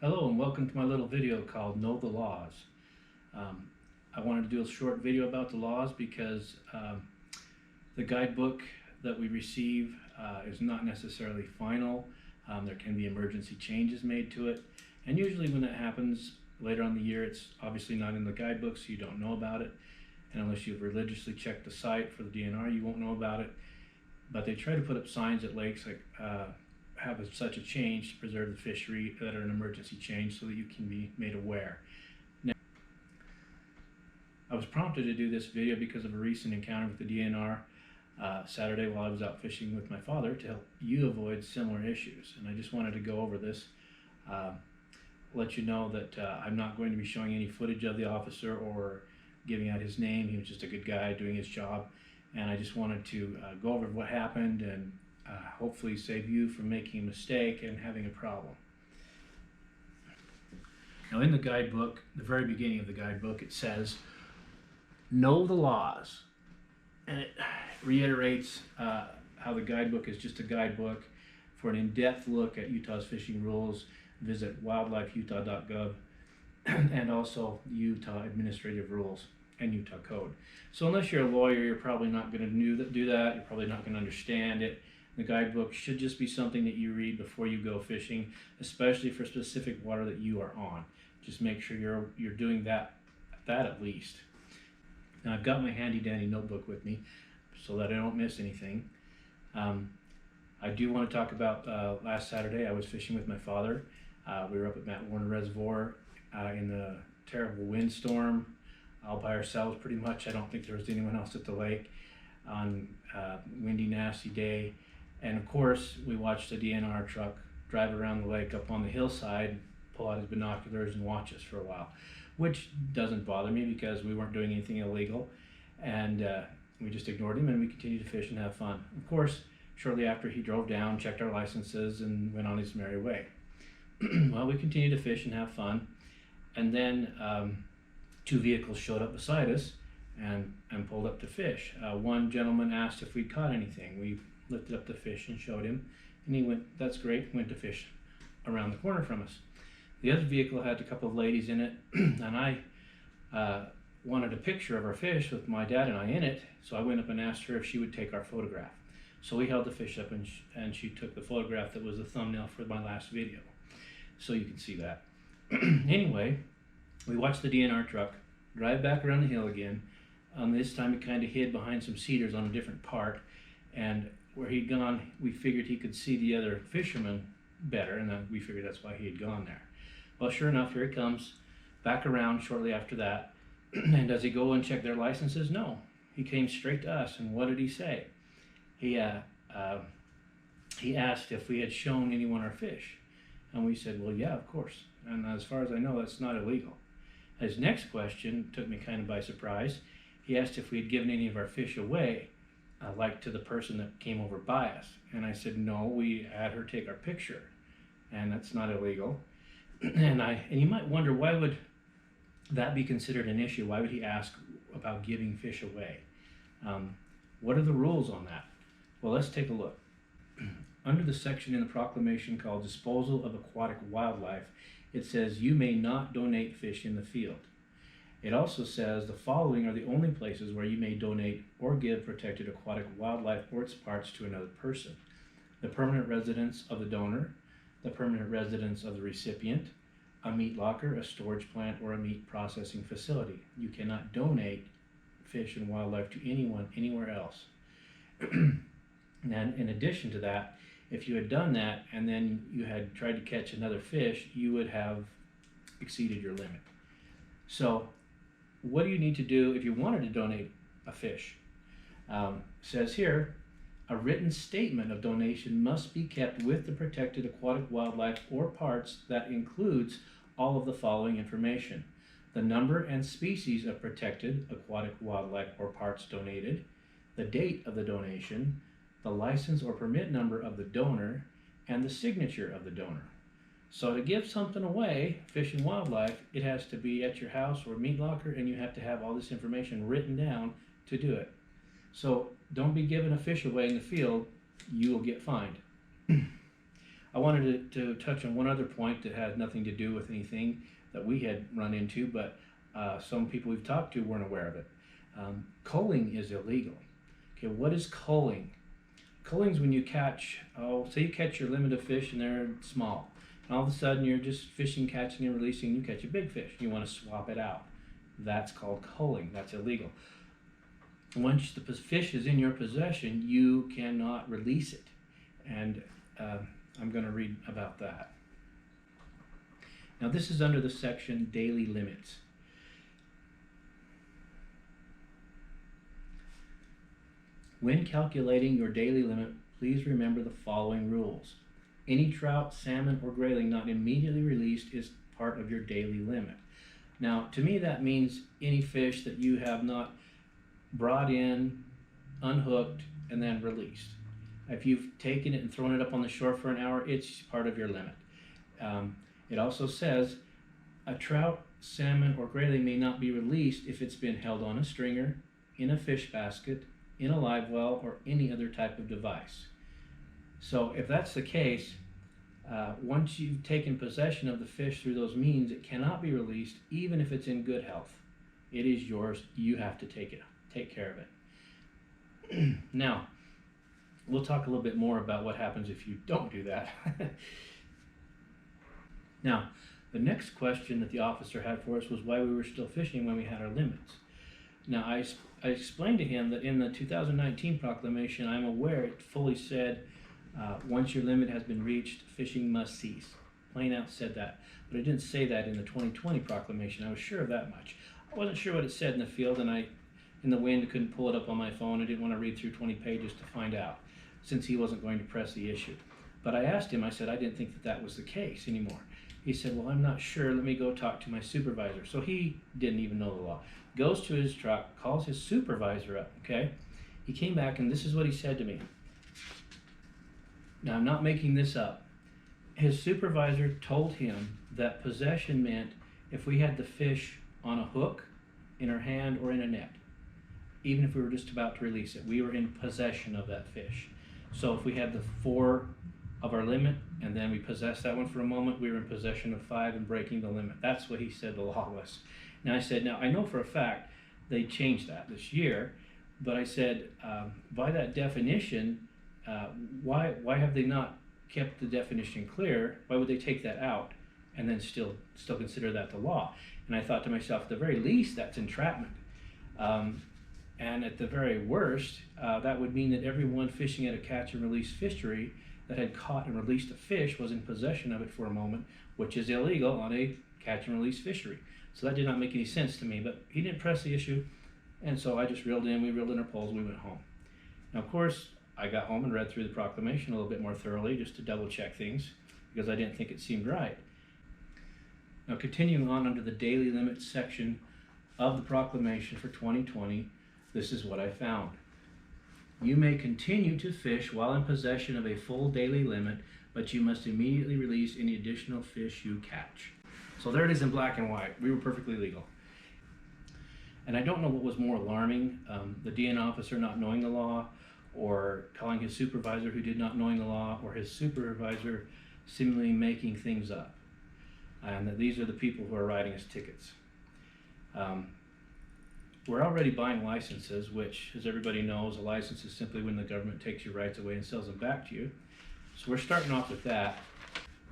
Hello and welcome to my little video called Know the Laws. Um, I wanted to do a short video about the laws because the guidebook that we receive is not necessarily final. There can be emergency changes made to it, and usually when that happens later on in the year, it's obviously not in the guidebook, so you don't know about it. And unless you've religiously checked the site for the DNR, you won't know about it. But they try to put up signs at lakes like have such a change to preserve the fishery that are an emergency change so that you can be made aware. Now, I was prompted to do this video because of a recent encounter with the DNR Saturday while I was out fishing with my father to help you avoid similar issues. And I just wanted to go over this, let you know that I'm not going to be showing any footage of the officer or giving out his name. He was just a good guy doing his job. And I just wanted to go over what happened and hopefully save you from making a mistake and having a problem. Now in the guidebook, the very beginning of the guidebook, it says, know the laws. And it reiterates how the guidebook is just a guidebook. For an in-depth look at Utah's fishing rules, visit wildlifeutah.gov and also Utah Administrative Rules and Utah Code. So unless you're a lawyer, you're probably not going to do that. You're probably not going to understand it. The guidebook should just be something that you read before you go fishing, especially for specific water that you are on. Just make sure you're doing that at least. Now I've got my handy dandy notebook with me so that I don't miss anything. I do want to talk about last Saturday I was fishing with my father. We were up at Matt Warner Reservoir in the terrible windstorm, all by ourselves pretty much. I don't think there was anyone else at the lake on a windy, nasty day. And of course, we watched the DNR truck drive around the lake up on the hillside, pull out his binoculars and watch us for a while, which doesn't bother me because we weren't doing anything illegal. And we just ignored him and we continued to fish and have fun. Of course, shortly after he drove down, checked our licenses and went on his merry way. Well, we continued to fish and have fun. And then two vehicles showed up beside us and pulled up to fish. One gentleman asked if we'd caught anything. We lifted up the fish and showed him, and he went, that's great, went to fish around the corner from us. The other vehicle had a couple of ladies in it, and I wanted a picture of our fish with my dad and I in it, so I went up and asked her if she would take our photograph. So we held the fish up and she took the photograph that was the thumbnail for my last video. So you can see that. Anyway, we watched the DNR truck drive back around the hill again. This time it kind of hid behind some cedars on a different part, and where he'd gone, we figured he could see the other fishermen better, and then we figured that's why he had gone there. Well, sure enough, here he comes back around shortly after that. And does he go and check their licenses? No, he came straight to us. And what did he say? He asked if we had shown anyone our fish, and we said, well, yeah, of course, and as far as I know, that's not illegal. His next question took me kind of by surprise. He asked if we had given any of our fish away, like to the person that came over by us. And I said, no, we had her take our picture, and that's not illegal. And you might wonder, why would that be considered an issue? Why would he ask about giving fish away? What are the rules on that? Well, let's take a look. Under the section in the proclamation called Disposal of Aquatic Wildlife, it says you may not donate fish in the field. It also says the following are the only places where you may donate or give protected aquatic wildlife or its parts to another person: the permanent residence of the donor, the permanent residence of the recipient, a meat locker, a storage plant, or a meat processing facility. You cannot donate fish and wildlife to anyone anywhere else. And in addition to that, if you had done that and then you had tried to catch another fish, you would have exceeded your limit. So what do you need to do if you wanted to donate a fish? Says here, a written statement of donation must be kept with the protected aquatic wildlife or parts that includes all of the following information: the number and species of protected aquatic wildlife or parts donated, the date of the donation, the license or permit number of the donor, and the signature of the donor. So to give something away, fish and wildlife, it has to be at your house or meat locker, and you have to have all this information written down to do it. So don't be giving a fish away in the field, you will get fined. I wanted to touch on one other point that had nothing to do with anything that we had run into, but some people we've talked to weren't aware of it. Culling is illegal. Okay, what is culling? Culling is when you catch, say you catch your limit of fish and they're small. And all of a sudden you're just fishing, catching, and releasing, you catch a big fish. You want to swap it out. That's called culling. That's illegal. Once the fish is in your possession, you cannot release it. And I'm going to read about that. Now this is under the section daily limits. When calculating your daily limit, please remember the following rules. Any trout, salmon, or grayling not immediately released is part of your daily limit. Now, to me, that means any fish that you have not brought in, unhooked, and then released. If you've taken it and thrown it up on the shore for an hour, it's part of your limit. It also says a trout, salmon, or grayling may not be released if it's been held on a stringer, in a fish basket, in a live well, or any other type of device. So if that's the case, once you've taken possession of the fish through those means, it cannot be released even if it's in good health. It is yours. You have to take care of it. Now, we'll talk a little bit more about what happens if you don't do that. Now, the next question that the officer had for us was why we were still fishing when we had our limits. Now, I explained to him that in the 2019 proclamation, I'm aware it fully said, once your limit has been reached, fishing must cease. Plain out said that. But it didn't say that in the 2020 proclamation. I was sure of that much. I wasn't sure what it said in the field, and in the wind, couldn't pull it up on my phone. I didn't want to read through 20 pages to find out, since he wasn't going to press the issue. But I asked him, I said, I didn't think that was the case anymore. He said, well, I'm not sure. Let me go talk to my supervisor. So he didn't even know the law. Goes to his truck, calls his supervisor up, okay? He came back, and this is what he said to me. Now, I'm not making this up. His supervisor told him that possession meant if we had the fish on a hook, in our hand, or in a net. Even if we were just about to release it, we were in possession of that fish. So if we had the 4 of our limit, and then we possessed that one for a moment, we were in possession of 5 and breaking the limit. That's what he said the law was. Now I said, now I know for a fact they changed that this year, but I said, by that definition, why have they not kept the definition clear? Why would they take that out and then still consider that the law? And I thought to myself, at the very least, that's entrapment. And at the very worst, that would mean that everyone fishing at a catch and release fishery that had caught and released a fish was in possession of it for a moment, which is illegal on a catch and release fishery. So that did not make any sense to me, but he didn't press the issue, and so I just we reeled in our poles, and we went home. Now, of course, I got home and read through the proclamation a little bit more thoroughly just to double check things, because I didn't think it seemed right. Now, continuing on under the daily limits section of the proclamation for 2020, this is what I found. You may continue to fish while in possession of a full daily limit, but you must immediately release any additional fish you catch. So there it is in black and white. We were perfectly legal. And I don't know what was more alarming, the DN officer not knowing the law, or calling his supervisor who did not knowing the law, or his supervisor seemingly making things up. And that these are the people who are writing us tickets. We're already buying licenses, which, as everybody knows, a license is simply when the government takes your rights away and sells them back to you. So we're starting off with that.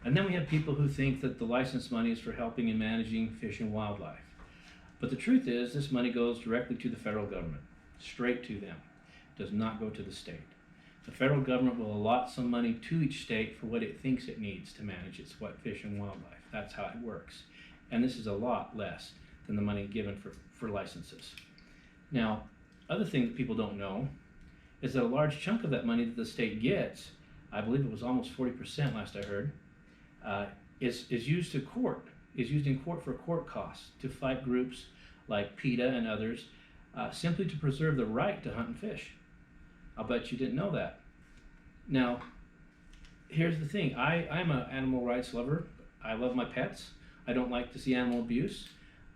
And then we have people who think that the license money is for helping and managing fish and wildlife. But the truth is, this money goes directly to the federal government, straight to them. It does not go to the state. The federal government will allot some money to each state for what it thinks it needs to manage its fish and wildlife. That's how it works. And this is a lot less than the money given for licenses. Now, other thing that people don't know is that a large chunk of that money that the state gets, I believe it was almost 40% last I heard, is used in court for court costs to fight groups like PETA and others, simply to preserve the right to hunt and fish. I'll bet you didn't know that. Now, here's the thing. I'm an animal rights lover. I love my pets. I don't like to see animal abuse,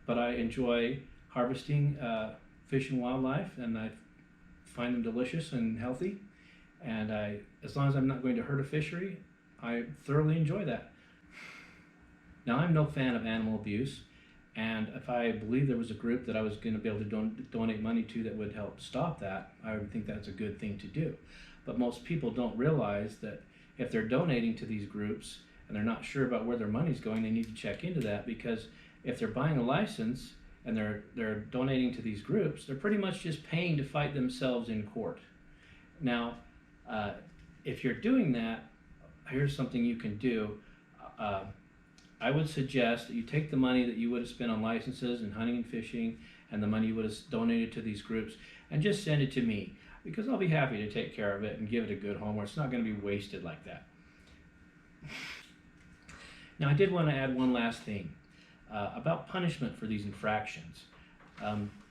but I enjoy harvesting fish and wildlife, and I find them delicious and healthy. And as long as I'm not going to hurt a fishery, I thoroughly enjoy that. Now, I'm no fan of animal abuse, and if I believe there was a group that I was going to be able to donate money to that would help stop that, I would think that's a good thing to do. But most people don't realize that if they're donating to these groups and they're not sure about where their money's going, they need to check into that, because if they're buying a license and they're donating to these groups, they're pretty much just paying to fight themselves in court. Now, if you're doing that, here's something you can do. I would suggest that you take the money that you would have spent on licenses and hunting and fishing and the money you would have donated to these groups and just send it to me, because I'll be happy to take care of it and give it a good home where it's not going to be wasted like that. Now, I did want to add one last thing about punishment for these infractions.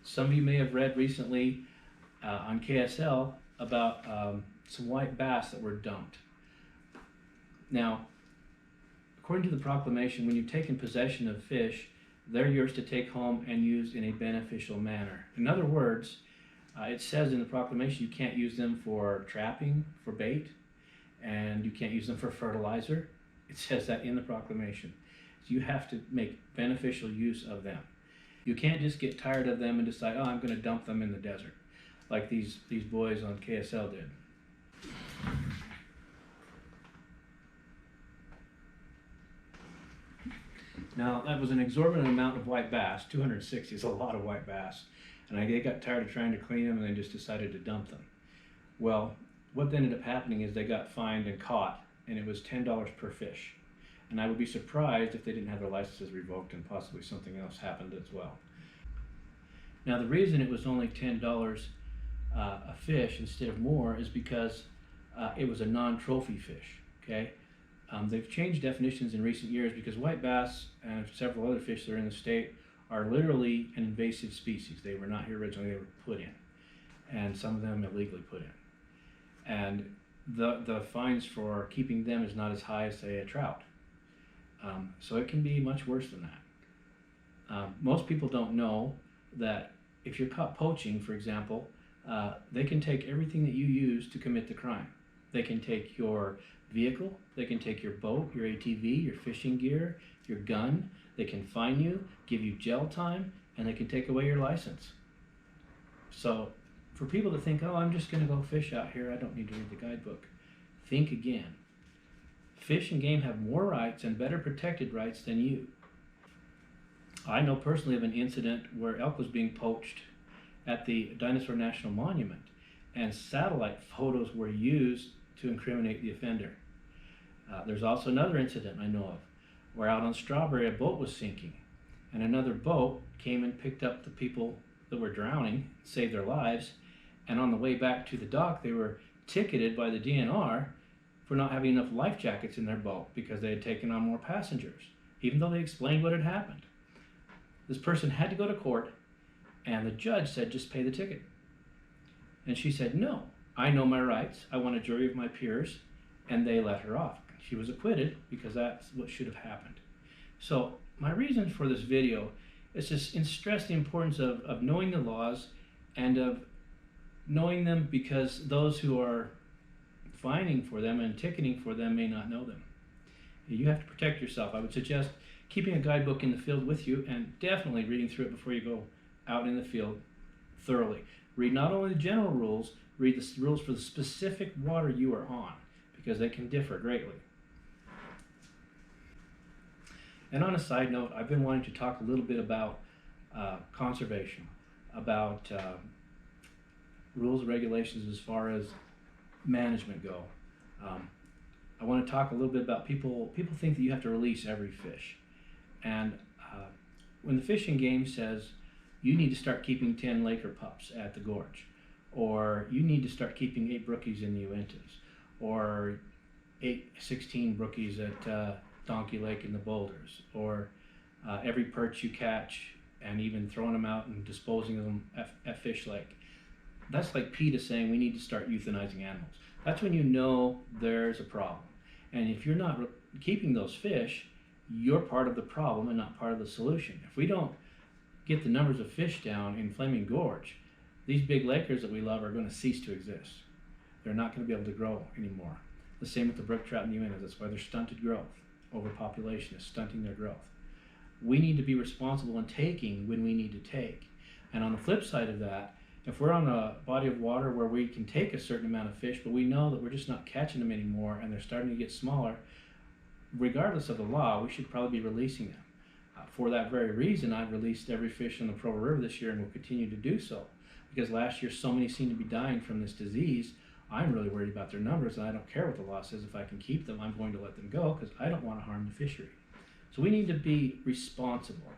Some of you may have read recently on KSL about some white bass that were dumped. Now, according to the proclamation, when you've taken possession of fish, they're yours to take home and use in a beneficial manner. In other words, it says in the proclamation you can't use them for trapping, for bait, and you can't use them for fertilizer. It says that in the proclamation. So you have to make beneficial use of them. You can't just get tired of them and decide, oh, I'm going to dump them in the desert, like these boys on KSL did. Now, that was an exorbitant amount of white bass. 260 is a lot of white bass. And they got tired of trying to clean them and they just decided to dump them. Well, what ended up happening is they got fined and caught, and it was $10 per fish. And I would be surprised if they didn't have their licenses revoked and possibly something else happened as well. Now, the reason it was only $10 a fish instead of more is because it was a non-trophy fish, okay? They've changed definitions in recent years because white bass and several other fish that are in the state are literally an invasive species. They were not here originally, they were put in, and some of them illegally put in. And the fines for keeping them is not as high as, say, a trout. So it can be much worse than that. Most people don't know that if you're caught poaching, for example, they can take everything that you use to commit the crime. They can take your vehicle, they can take your boat, your ATV, your fishing gear, your gun, they can fine you, give you jail time, and they can take away your license. So for people to think, oh, I'm just going to go fish out here, I don't need to read the guidebook, think again. Fish and game have more rights and better protected rights than you. I know personally of an incident where elk was being poached at the Dinosaur National Monument, and satellite photos were used to incriminate the offender. There's also another incident I know of where out on Strawberry a boat was sinking, and another boat came and picked up the people that were drowning, saved their lives, and on the way back to the dock they were ticketed by the DNR for not having enough life jackets in their boat because they had taken on more passengers, even though they explained what had happened. This person had to go to court, and the judge said, just pay the ticket. And she said, no, I know my rights, I want a jury of my peers, and they let her off. She was acquitted because that's what should have happened. So my reason for this video is to stress the importance of knowing the laws and of knowing them, because those who are fining for them and ticketing for them may not know them. You have to protect yourself. I would suggest keeping a guidebook in the field with you and definitely reading through it before you go out in the field thoroughly. Read not only the general rules, read the rules for the specific water you are on, because they can differ greatly. And on a side note, I've been wanting to talk a little bit about conservation, about rules and regulations as far as management go. I want to talk a little bit about people think that you have to release every fish. And when the Fish and Game says you need to start keeping 10 Laker pups at the gorge, or you need to start keeping 8 brookies in the Uintas, or 16 brookies at Donkey Lake in the Boulders, or every perch you catch and even throwing them out and disposing of them at Fish Lake. That's like PETA saying we need to start euthanizing animals. That's when you know there's a problem. And if you're not keeping those fish, you're part of the problem and not part of the solution. If we don't get the numbers of fish down in Flaming Gorge, these big lakers that we love are going to cease to exist. They're not going to be able to grow anymore. The same with the brook trout and the minnows. That's why they're stunted growth. Overpopulation is stunting their growth. We need to be responsible in taking when we need to take. And on the flip side of that, if we're on a body of water where we can take a certain amount of fish, but we know that we're just not catching them anymore and they're starting to get smaller, regardless of the law, we should probably be releasing them. For that very reason, I've released every fish in the Provo River this year and will continue to do so. Because last year so many seem to be dying from this disease, I'm really worried about their numbers, and I don't care what the law says. If I can keep them, I'm going to let them go because I don't want to harm the fishery. So we need to be responsible.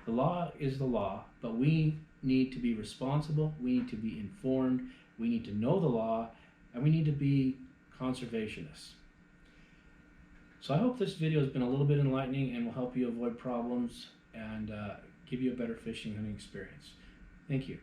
The law is the law, but we need to be responsible, we need to be informed, we need to know the law, and we need to be conservationists. So I hope this video has been a little bit enlightening and will help you avoid problems and give you a better fishing hunting experience. Thank you.